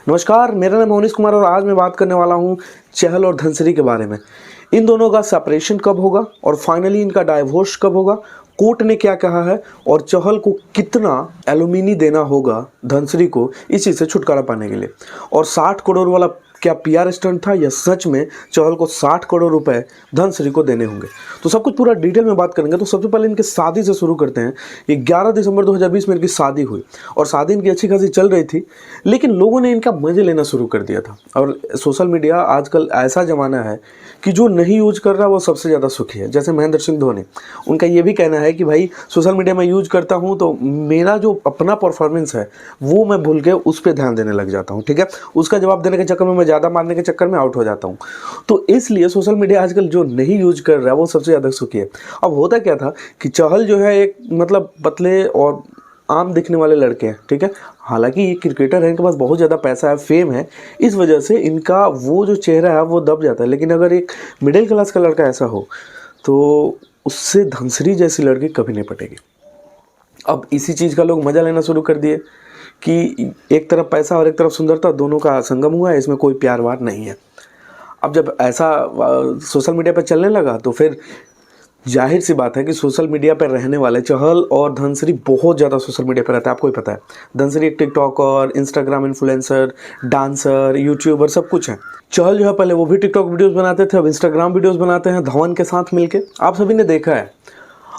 नमस्कार, मेरा नाम मोनिश कुमार और आज मैं बात करने वाला हूँ चहल और धनसिरी के बारे में। इन दोनों का सेपरेशन कब होगा और फाइनली इनका डाइवोर्स कब होगा, कोर्ट ने क्या कहा है और चहल को कितना एलुमिनी देना होगा धनसिरी को इस चीज़ से छुटकारा पाने के लिए, और 60 करोड़ वाला क्या पीआर स्टंट था या सच में चहल को 60 करोड़ रुपए धनसिरी को देने होंगे। तो सब कुछ पूरा डिटेल में बात करेंगे। तो सबसे पहले इनके शादी से शुरू करते हैं। ये 11 दिसंबर 2020 में इनकी शादी हुई और शादी इनकी अच्छी खासी चल रही थी, लेकिन लोगों ने इनका मजे लेना शुरू कर दिया था। और सोशल मीडिया आजकल ऐसा ज़माना है कि जो नहीं यूज कर रहा वो सबसे ज़्यादा सुखी है। जैसे महेंद्र सिंह धोनी, उनका ये भी कहना है कि भाई सोशल मीडिया में यूज करता हूँ तो मेरा जो अपना परफॉर्मेंस है वो मैं भूल के उस पर ध्यान देने लग जाता हूँ। ठीक है, उसका जवाब देने के चक्कर में मैं ज़्यादा मारने के चक्कर में आउट हो जाता हूँ। तो इसलिए सोशल मीडिया आजकल जो नहीं यूज कर रहा है वो सबसे ज़्यादा सुखी है। अब होता क्या था कि चहल जो है एक मतलब पतले और आम दिखने वाले लड़के हैं। ठीक है, हालांकि ये क्रिकेटर है, इनके पास बहुत ज़्यादा पैसा है, फेम है, इस वजह से इनका वो जो चेहरा है वो दब जाता है। लेकिन अगर एक मिडिल क्लास का लड़का ऐसा हो तो उससे धनसिरी जैसी लड़की कभी नहीं पटेगी। अब इसी चीज़ का लोग मज़ा लेना शुरू कर दिए कि एक तरफ पैसा और एक तरफ सुंदरता, दोनों का संगम हुआ है, इसमें कोई प्यार वार नहीं है। अब जब ऐसा सोशल मीडिया पर चलने लगा तो फिर जाहिर सी बात है कि सोशल मीडिया पर रहने वाले चहल और धनसिरी बहुत ज़्यादा सोशल मीडिया पर रहता है। आपको ही पता है, धनसिरी एक TikToker, Instagram influencer, dancer, YouTuber सब कुछ है। चहल जो है पहले वो भी टिकटॉक वीडियोस बनाते थे, अब इंस्टाग्राम वीडियोस बनाते हैं धवन के साथ मिलके। आप सभी ने देखा है।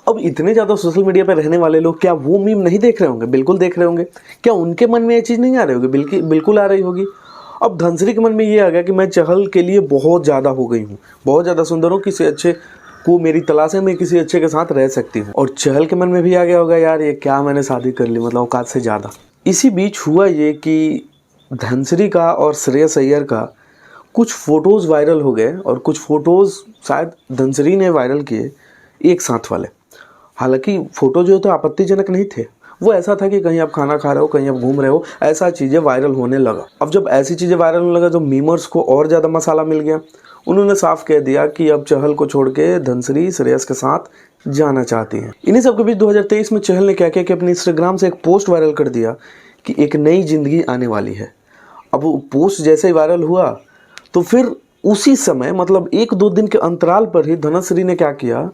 अब इतने ज़्यादा सोशल मीडिया पर रहने वाले लोग क्या वो मीम नहीं देख रहे होंगे? बिल्कुल देख रहे होंगे। क्या उनके मन में ये चीज़ नहीं आ रही होगी? बिल्कुल आ रही होगी। अब धनसिरी के मन में ये आ गया कि मैं चहल के लिए बहुत ज़्यादा हो गई हूँ, बहुत ज़्यादा सुंदर हूँ, किसी अच्छे को मेरी तलाश है, मैं किसी अच्छे के साथ रह सकती हूँ। और चहल के मन में भी आ गया होगा, यार ये क्या मैंने शादी कर ली, मतलब औकात से ज़्यादा। इसी बीच हुआ ये कि धनसिरी का और श्रेयस अय्यर का कुछ फ़ोटोज़ वायरल हो गए और कुछ फ़ोटोज़ शायद धनसिरी ने वायरल किए एक साथ वाले। हालांकि फ़ोटो जो थे आपत्तिजनक नहीं थे, वो ऐसा था कि कहीं आप खाना खा रहे हो, कहीं आप घूम रहे हो, ऐसा चीज़ें वायरल होने लगा। अब जब ऐसी चीज़ें वायरल होने लगा तो मीमर्स को और ज़्यादा मसाला मिल गया। उन्होंने साफ कह दिया कि अब चहल को छोड़ के धनसिरी श्रेयस के साथ जाना चाहती हैं। इन्हीं सब के बीच 2023 में चहल ने क्या किया कि अपने इंस्टाग्राम से एक पोस्ट वायरल कर दिया कि एक नई जिंदगी आने वाली है। अब वो पोस्ट जैसे ही वायरल हुआ तो फिर उसी समय मतलब 1-2 दिन के अंतराल पर ही धनसिरी ने क्या किया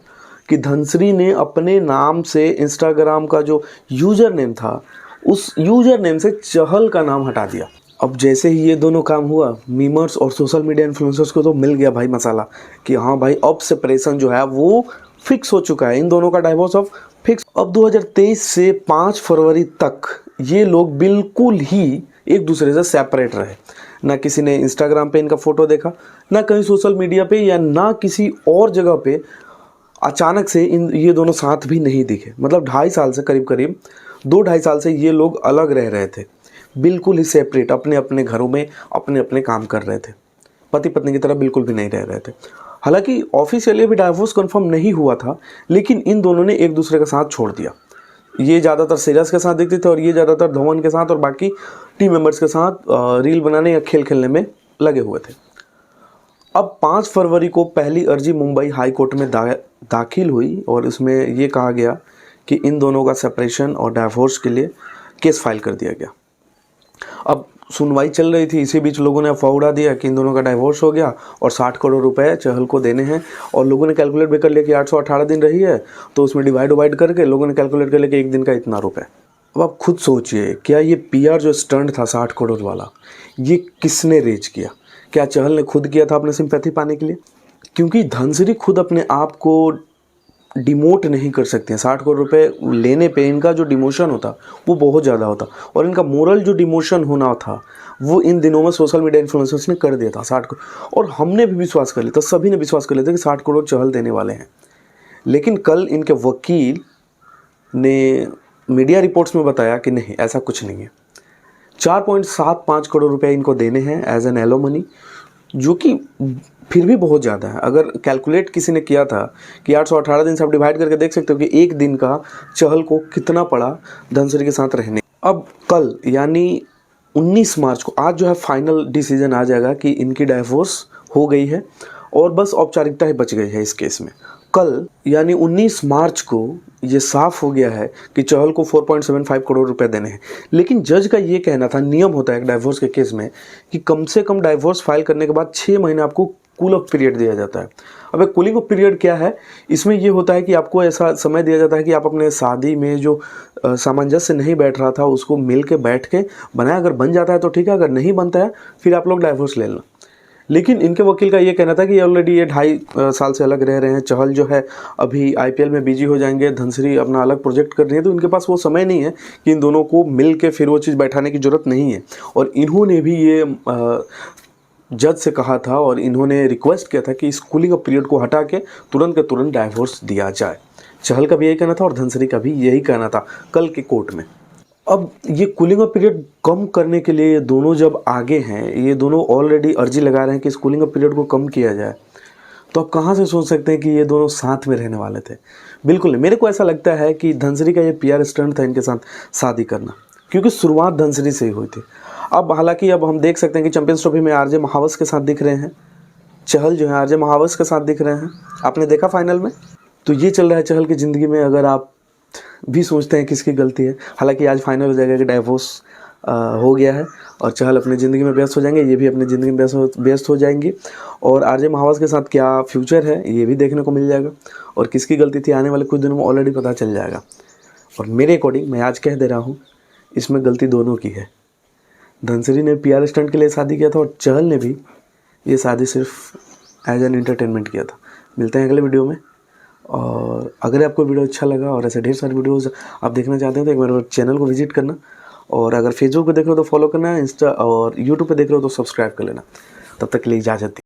कि धनसिरी ने अपने नाम से इंस्टाग्राम का जो यूज़र नेम था उस यूज़र नेम से चहल का नाम हटा दिया। अब जैसे ही ये दोनों काम हुआ, मीमर्स और सोशल मीडिया इन्फ्लुएंसर्स को तो मिल गया भाई मसाला कि हाँ भाई अब सेपरेशन जो है वो फिक्स हो चुका है, इन दोनों का डाइवोर्स अब फिक्स। अब 2023 से 5 फरवरी तक ये लोग बिल्कुल ही एक दूसरे से सेपरेट रहे। ना किसी ने इंस्टाग्राम पे इनका फ़ोटो देखा, ना कहीं सोशल मीडिया पे, या ना किसी और जगह पे अचानक से ये दोनों साथ भी नहीं दिखे। मतलब 2.5 साल से करीब 2-2.5 साल से ये लोग अलग रह रहे थे, बिल्कुल ही सेपरेट, अपने अपने घरों में अपने अपने काम कर रहे थे, पति पत्नी की तरह बिल्कुल भी नहीं रह रहे थे। हालांकि ऑफिशियली भी डाइवोर्स कंफर्म नहीं हुआ था, लेकिन इन दोनों ने एक दूसरे का साथ छोड़ दिया। ये ज़्यादातर श्रेयस के साथ दिखते थे और ये ज़्यादातर धवन के साथ और बाकी टीम मेंबर्स के साथ रील बनाने या खेल खेलने में लगे हुए थे। अब 5 फरवरी को पहली अर्जी मुंबई हाई कोर्ट में दाखिल हुई और इसमें ये कहा गया कि इन दोनों का सेपरेशन और डाइवोर्स के लिए केस फाइल कर दिया गया। अब सुनवाई चल रही थी, इसी बीच लोगों ने अफवाह उड़ा दिया कि इन दोनों का डाइवोर्स हो गया और 60 करोड़ रुपए चहल को देने हैं। और लोगों ने कैलकुलेट भी कर लिया कि 818 दिन रही है तो उसमें डिवाइड करके लोगों ने कैलकुलेट कर लिया कि एक दिन का इतना रुपये। अब आप खुद सोचिए, क्या ये पीआर जो स्टंट था 60 करोड़ वाला, ये किसने रेज किया? क्या चहल ने खुद किया था अपने सिंपैथी पाने के लिए? क्योंकि धनसिरी खुद अपने आप को डिमोट नहीं कर सकते हैं। 60 करोड़ रुपए लेने पे इनका जो डिमोशन होता वो बहुत ज़्यादा होता, और इनका मोरल जो डिमोशन होना था वो इन दिनों में सोशल मीडिया इन्फ्लुएंसर्स ने कर दिया था 60 करोड़। और हमने भी विश्वास कर लिया था, सभी ने विश्वास कर लिया था कि 60 करोड़ चहल देने वाले हैं। लेकिन कल इनके वकील ने मीडिया रिपोर्ट्स में बताया कि नहीं, ऐसा कुछ नहीं है। 4.75 करोड़ रुपए इनको देने हैं एज एन एलोमनी, जो कि फिर भी बहुत ज़्यादा है। अगर कैलकुलेट किसी ने किया था कि 818 दिन से आप डिवाइड करके देख सकते हो कि एक दिन का चहल को कितना पड़ा धनसिरी के साथ रहने। अब कल यानी 19 मार्च को, आज जो है फाइनल डिसीजन आ जाएगा कि इनकी डाइवोर्स हो गई है और बस औपचारिकता ही बच गई है इस केस में। कल यानी 19 मार्च को ये साफ हो गया है कि चहल को 4.75 करोड़ रुपए देने हैं। लेकिन जज का ये कहना था, नियम होता है एक डाइवोर्स के केस में कि कम से कम डाइवोर्स फाइल करने के बाद 6 महीने आपको कूल ऑफ पीरियड दिया जाता है। अब एक कूलिंग ऑफ पीरियड क्या है, इसमें ये होता है कि आपको ऐसा समय दिया जाता है कि आप अपने शादी में जो सामंजस्य नहीं बैठ रहा था उसको मिल के बैठ के बनाए, अगर बन जाता है तो ठीक है, अगर नहीं बनता है फिर आप लोग डाइवोर्स ले लेना। लेकिन इनके वकील का ये कहना था कि ऑलरेडी ये 2.5 साल से अलग रह रहे हैं, चहल जो है अभी आईपीएल में बिजी हो जाएंगे, धनश्री अपना अलग प्रोजेक्ट कर रही है, तो इनके पास वो समय नहीं है कि इन दोनों को मिल के फिर वो चीज़ बैठाने की ज़रूरत नहीं है। और इन्होंने भी ये जज से कहा था और इन्होंने रिक्वेस्ट किया था कि इस कूलिंग ऑफ पीरियड को हटा के तुरंत के तुरंत डाइवोर्स दिया जाए। चहल का भी यही कहना था और धनश्री का भी यही कहना था कल के कोर्ट में। अब ये कूलिंग ऑफ पीरियड कम करने के लिए ये दोनों जब आगे हैं, ये दोनों ऑलरेडी अर्जी लगा रहे हैं कि इस कूलिंग ऑफ पीरियड को कम किया जाए, तो आप कहाँ से सोच सकते हैं कि ये दोनों साथ में रहने वाले थे। बिल्कुल नहीं, मेरे को ऐसा लगता है कि धनश्री का ये पीआर स्टंट था इनके साथ शादी करना, क्योंकि शुरुआत धनश्री से ही हुई थी। अब हालांकि अब हम देख सकते हैं कि चैंपियंस ट्रॉफी में आरजे महावस के साथ दिख रहे हैं, चहल जो है आरजे महावस के साथ दिख रहे हैं, आपने देखा फाइनल में। तो ये चल रहा है चहल की ज़िंदगी में। अगर आप भी सोचते हैं किसकी गलती है, हालांकि आज फाइनल हो जाएगा कि डाइवोर्स हो गया है और चहल अपनी ज़िंदगी में व्यस्त हो जाएंगे, ये भी अपनी ज़िंदगी में व्यस्त हो जाएंगी, और आरजे महावस के साथ क्या फ्यूचर है ये भी देखने को मिल जाएगा, और किसकी गलती थी आने वाले कुछ दिनों में ऑलरेडी पता चल जाएगा। और मेरे अकॉर्डिंग मैं आज कह दे रहा हूँ, इसमें गलती दोनों की है। धनश्री ने पीआर स्टंट के लिए शादी किया था और चहल ने भी ये शादी सिर्फ एज एन एंटरटेनमेंट किया था। मिलते हैं अगले वीडियो में। और अगर आपको वीडियो अच्छा लगा और ऐसे ढेर सारे वीडियोस आप देखना चाहते हैं तो एक बार चैनल को विजिट करना, और अगर फेसबुक पे देख रहे हो तो फॉलो करना, इंस्टा और यूट्यूब पे देख रहे हो तो सब्सक्राइब कर लेना। तब तक के लिए इजाज़त।